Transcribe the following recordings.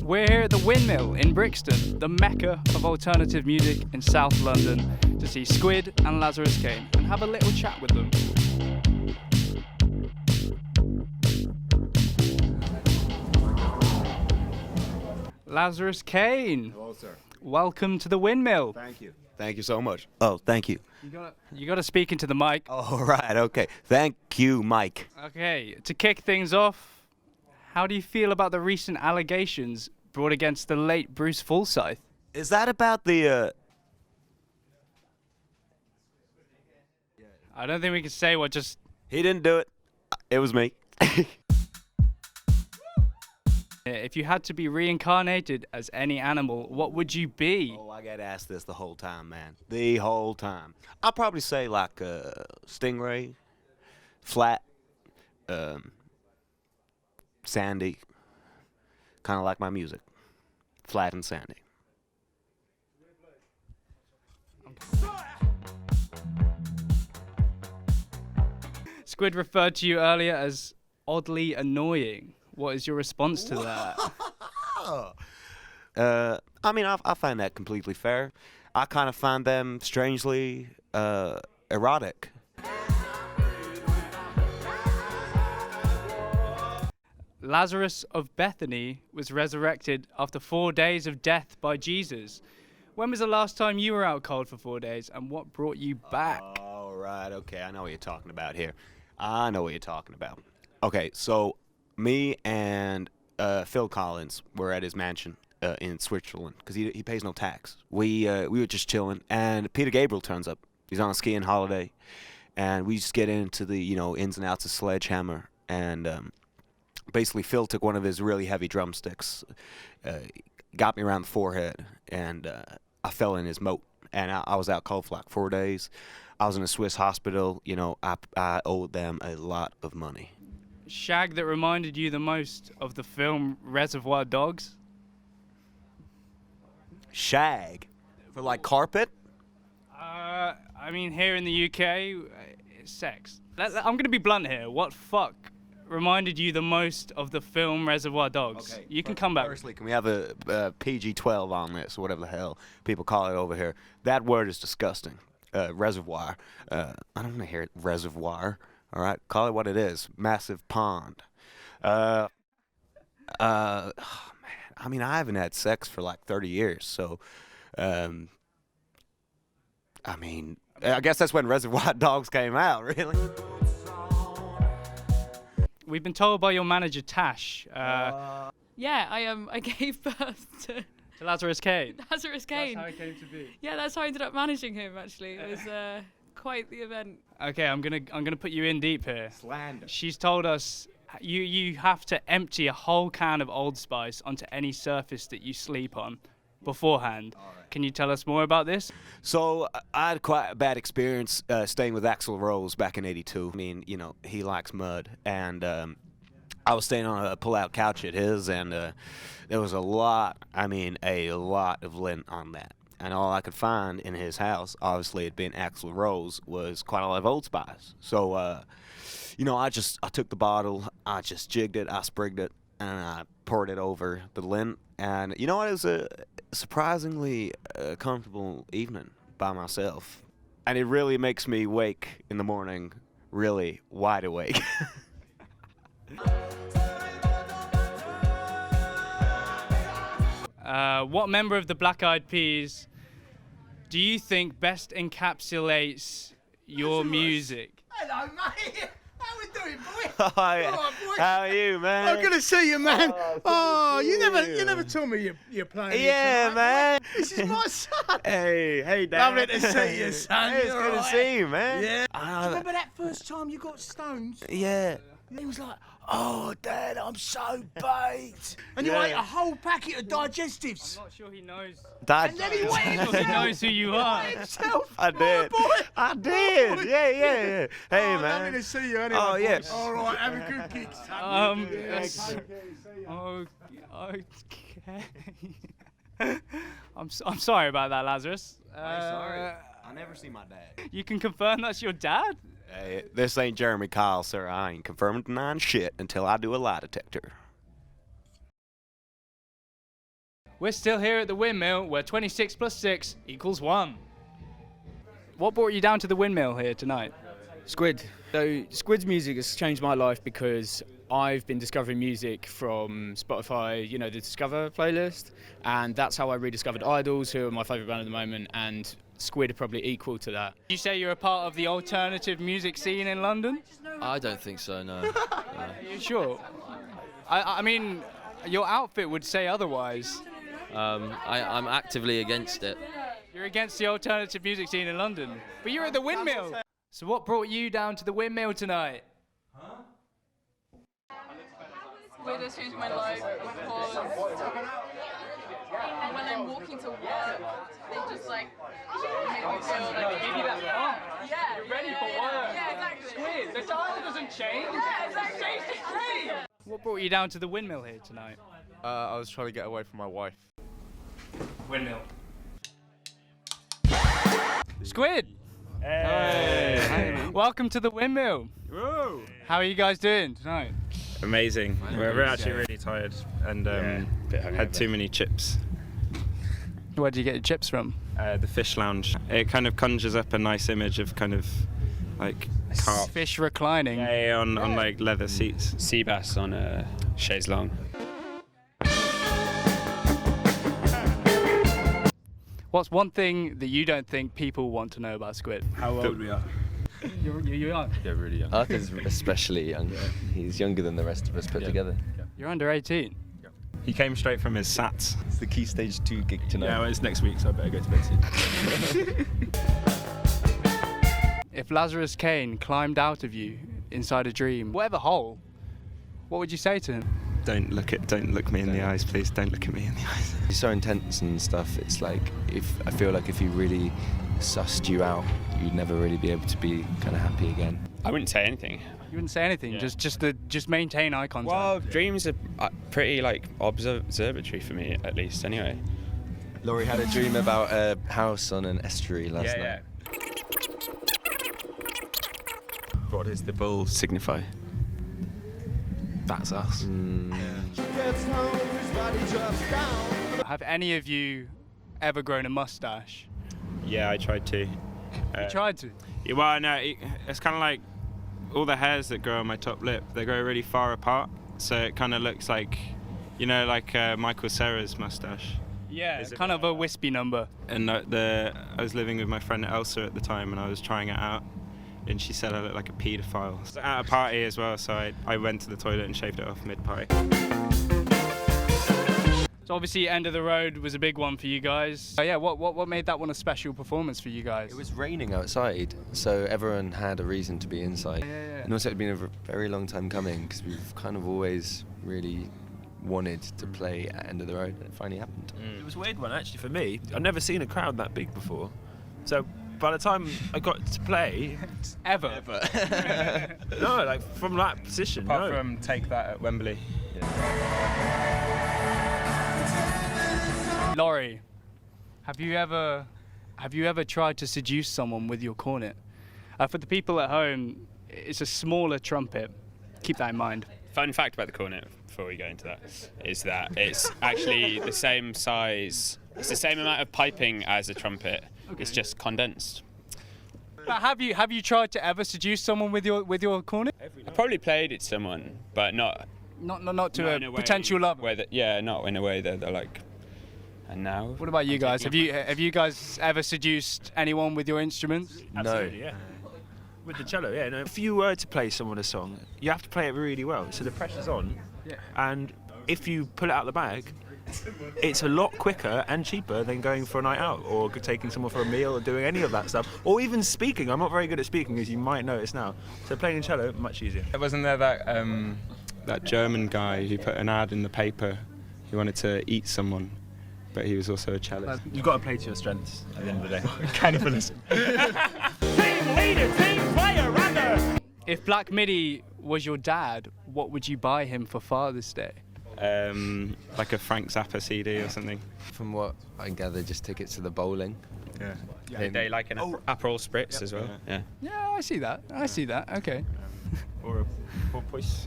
We're here at the Windmill in Brixton, the mecca of alternative music in South London, to see Squid and Lazarus Kane and have a little chat with them. Lazarus Kane. Hello, sir. Welcome to the Windmill. Thank you. Thank you so much. Oh, thank you. You gotta speak into the mic. All right, okay. Thank you, Mike. Okay, to kick things off, how do you feel about the recent allegations brought against the late Bruce Forsyth? Is that about the, I don't think we can say what just... He didn't do it. It was me. If you had to be reincarnated as any animal, what would you be? Oh, I got asked this the whole time, man. The whole time. I'll probably say like stingray, flat, sandy. Kind of like my music. Flat and sandy. Squid referred to you earlier as oddly annoying. What is your response to that? I mean, I find that completely fair. I kind of find them strangely erotic. Lazarus of Bethany was resurrected after 4 days of death by Jesus. When was the last time you were out cold for 4 days, and what brought you back? All right, okay, I know what you're talking about here. I know what you're talking about. Okay, so me and Phil Collins were at his mansion in Switzerland because he pays no tax. We were just chilling, and Peter Gabriel turns up. He's on a skiing holiday, and we just get into the ins and outs of Sledgehammer, and basically Phil took one of his really heavy drumsticks, got me around the forehead, and I fell in his moat, and I was out cold for like 4 days. I was in a Swiss hospital. I owed them a lot of money. Shag that reminded you the most of the film Reservoir Dogs? Shag? For like carpet? I mean, here in the UK, it's sex. I'm going to be blunt here. What fuck reminded you the most of the film Reservoir Dogs? Okay, you can come back. Firstly, can we have a PG-12 on this, or whatever the hell people call it over here? That word is disgusting. Reservoir. I don't want to hear it. Reservoir. All right, call it what it is. Massive pond. Oh, man. I mean, I haven't had sex for like 30 years, so, I mean, I guess that's when Reservoir Dogs came out, really. We've been told by your manager, Tash, Yeah, I gave birth to Lazarus Kane. Lazarus Kane. That's how it came to be. Yeah, that's how I ended up managing him. Actually, it was quite the event. Okay, I'm gonna put you in deep here. Slander. She's told us you have to empty a whole can of Old Spice onto any surface that you sleep on beforehand. Right. Can you tell us more about this? So I had quite a bad experience staying with Axl Rose back in '82. I mean, he likes mud, and I was staying on a pull-out couch at his, and there was a lot of lint on that. And all I could find in his house, obviously it being Axl Rose, was quite a lot of Old Spice. So, I took the bottle, I just jigged it, I sprigged it, and I poured it over the lint. And you know what? It was a surprisingly comfortable evening by myself. And it really makes me wake in the morning really wide awake. What member of the Black Eyed Peas do you think best encapsulates your music? Hello, mate. How we doing, boy? Hi. All right, boy. How are you, man? I'm gonna see you, man. Oh, you good to see never you. told me you're playing. Yeah, tonight, man. boy. This is my son. Hey, Dad. Lovely to see you, son. Hey, it's You're good to all right. see you, man. Yeah. Ah, Do you remember that first time you got stones? Yeah. He was like, "Oh, Dad, I'm so baked," and you Yeah. ate a whole packet of digestives. I'm not sure he knows. Dad. And then he went I'm not sure he knows who you are. himself. I did. Oh, boy. I did. Yeah. Hey, Oh, man. lovely to see you anyway. Oh, boy. yes. All right, have a good gig, son. Yes. Okay. I'm sorry about that, Lazarus. I never see my dad. You can confirm that's your dad? Hey, this ain't Jeremy Kyle, sir. I ain't confirming denying shit until I do a lie detector. We're still here at the Windmill, where 26 plus 6 equals 1. What brought you down to the Windmill here tonight? Squid. So Squid's music has changed my life because I've been discovering music from Spotify, the Discover playlist, and that's how I rediscovered Idols, who are my favourite band at the moment, and Squid are probably equal to that. You say you're a part of the alternative music scene in London? I don't think so, no. Are you sure? I mean, your outfit would say otherwise. I'm actively against it. You're against the alternative music scene in London, but you're at the Windmill. So what brought you down to the Windmill tonight? Squid has changed my life because when I'm walking to work, they just like make me feel like Give you that pump. yeah, You're ready for work. Yeah, exactly. Squid, the dial doesn't change. Yeah, exactly. What brought you down to the Windmill here tonight? I was trying to get away from my wife. Windmill. Squid! Hey! Welcome to the Windmill. Whoa! How are you guys doing tonight? Amazing. We're actually really tired and had too many chips. Where did you get your chips from? The fish lounge. It kind of conjures up a nice image of kind of like carp. Fish reclining. Yeah, on like leather seats. Sea bass on a chaise longue. What's one thing that you don't think people want to know about Squid? How old we are? You're young. Yeah, really young. Arthur's especially young. He's younger than the rest of us put together. You're under 18. He came straight from his SATs. It's the Key Stage 2 gig tonight. Yeah, well, it's next week, so I better go to bed soon. If Lazarus Kane climbed out of you inside a dream, whatever hole, what would you say to him? Don't look me in the eyes, please. Don't look at me in the eyes. He's so intense and stuff. It's like I feel like if he really sussed you out, you'd never really be able to be kind of happy again. I wouldn't say anything. You wouldn't say anything, Yeah. just maintain eye contact. Well, dreams are pretty like observatory for me, at least. Anyway. Laurie had a dream about a house on an estuary last night. What does the bull signify? That's us. Have any of you ever grown a mustache? Yeah, I tried to. You tried to. Yeah, well, no, it's kind of like all the hairs that grow on my top lip. They grow really far apart, so it kind of looks like, like Michael Cera's mustache. Yeah, Is it kind of a wispy number. And I was living with my friend Elsa at the time, and I was trying it out, and she said I looked like a paedophile. I was at a party as well, so I went to the toilet and shaved it off mid-party. So obviously, End of the Road was a big one for you guys. So yeah, what made that one a special performance for you guys? It was raining outside, so everyone had a reason to be inside. Yeah. And also, it'd been a very long time coming because we've kind of always really wanted to play at End of the Road, and it finally happened. It was a weird one actually for me. I've never seen a crowd that big before. So by the time I got to play, Ever. no, like from that position, Apart no. from Take That at Wembley. Laurie, have you ever tried to seduce someone with your cornet? For the people at home, it's a smaller trumpet. Keep that in mind. Fun fact about the cornet, before we go into that, is that it's actually the same size. It's the same amount of piping as a trumpet. Okay. It's just condensed. But have you tried to ever seduce someone with your cornet? I probably played it to someone, but not Not to in a way potential lover. where not in a way that they're like. And now. What about you guys? Have you guys ever seduced anyone with your instruments? Absolutely, yeah. With the cello, yeah. No. If you were to play someone a song, you have to play it really well. So the pressure's on, and if you pull it out of the bag, it's a lot quicker and cheaper than going for a night out or taking someone for a meal or doing any of that stuff, or even speaking. I'm not very good at speaking, as you might notice now. So playing cello, much easier. Wasn't there that German guy who put an ad in the paper? He wanted to eat someone, but he was also a cellist. You've got to play to your strengths at the end of the day. Cannibalism. If Black Midi was your dad, what would you buy him for Father's Day? Like a Frank Zappa CD or something. From what I gather, just tickets to the bowling. Yeah. They like an Aperol Spritz as well. Yeah. Yeah, I see that. Okay. Or a porpoise.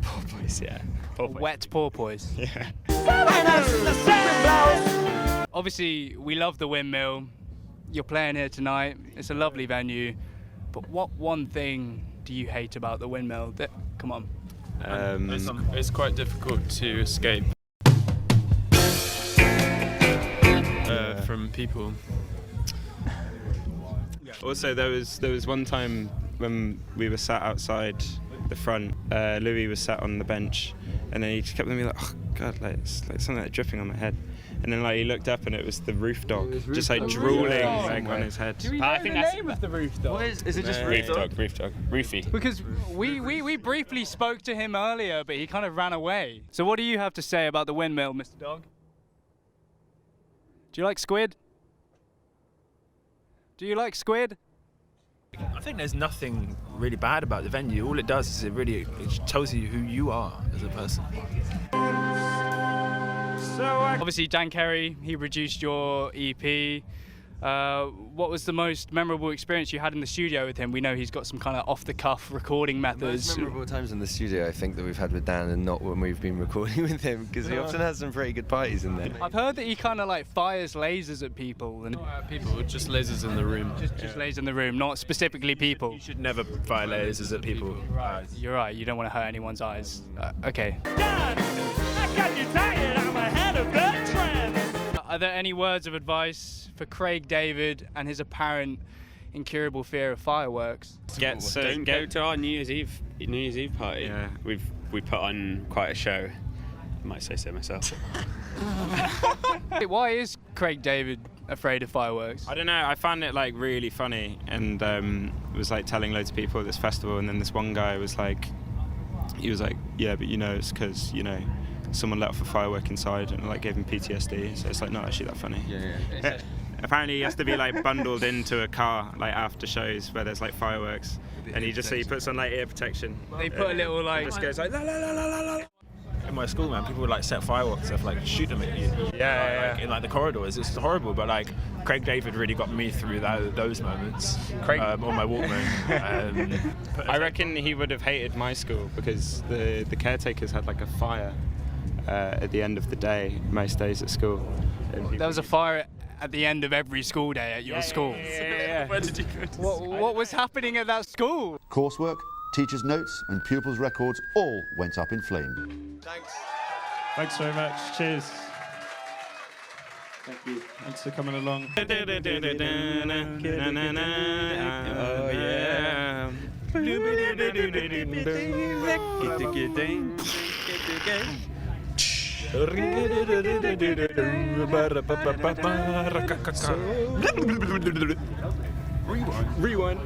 Porpoise, yeah. Wet porpoise. Yeah. Obviously, we love the Windmill. You're playing here tonight. It's a lovely venue. But what one thing do you hate about the Windmill? Come on. It's quite difficult to escape from people. Also, there was one time when we were sat outside the front. Louis was sat on the bench, and then he just kept looking at me like, "Oh God, like it's like something like dripping on my head." And then like he looked up, and it was the roof dog, just like drooling like on his head. Do we know the name of the roof dog? What is it just roof dog? Roof dog. Roofy. Because we briefly spoke to him earlier, but he kind of ran away. So what do you have to say about the Windmill, Mr. Dog? Do you like squid? Do you like squid? I think there's nothing really bad about the venue. All it does is it tells you who you are as a person. Obviously, Dan Carey, he produced your EP. What was the most memorable experience you had in the studio with him? We know he's got some kind of off-the-cuff recording methods. The most memorable times in the studio, I think, that we've had with Dan, and not when we've been recording with him, because he often has some pretty good parties in there. I've heard that he kind of like fires lasers at people. And People, just lasers in the room. just lasers in the room, not specifically people. You should never fire lasers at people. You're right, you don't want to hurt anyone's eyes. Okay. Are there any words of advice for Craig David and his apparent incurable fear of fireworks? Don't go to our New Year's Eve party. Yeah. We put on quite a show. I might say so myself. Why is Craig David afraid of fireworks? I don't know. I found it like really funny, and was like telling loads of people at this festival, and then this one guy was like, yeah, but you know, it's because someone let off a firework inside and like gave him PTSD. So it's like not actually that funny. Yeah. Apparently he has to be like bundled into a car like after shows where there's like fireworks, and he puts on like ear protection. They put a little like. Just goes like la la la la la la. In my school, man, people would like set fireworks and stuff, like shoot them at you. Like, in like the corridors. It's horrible, but like Craig David really got me through those moments. On my Walkman. I reckon he would have hated my school because the caretakers had like a fire at the end of the day most days at school. There was a fire at the end of every school day at your school. Yeah. Where did you go? What was happening at that school? Coursework, teachers' notes and pupils' records all went up in flame. Thanks very much. Cheers. Thank you. Thanks for coming along. Oh yeah. Rewind.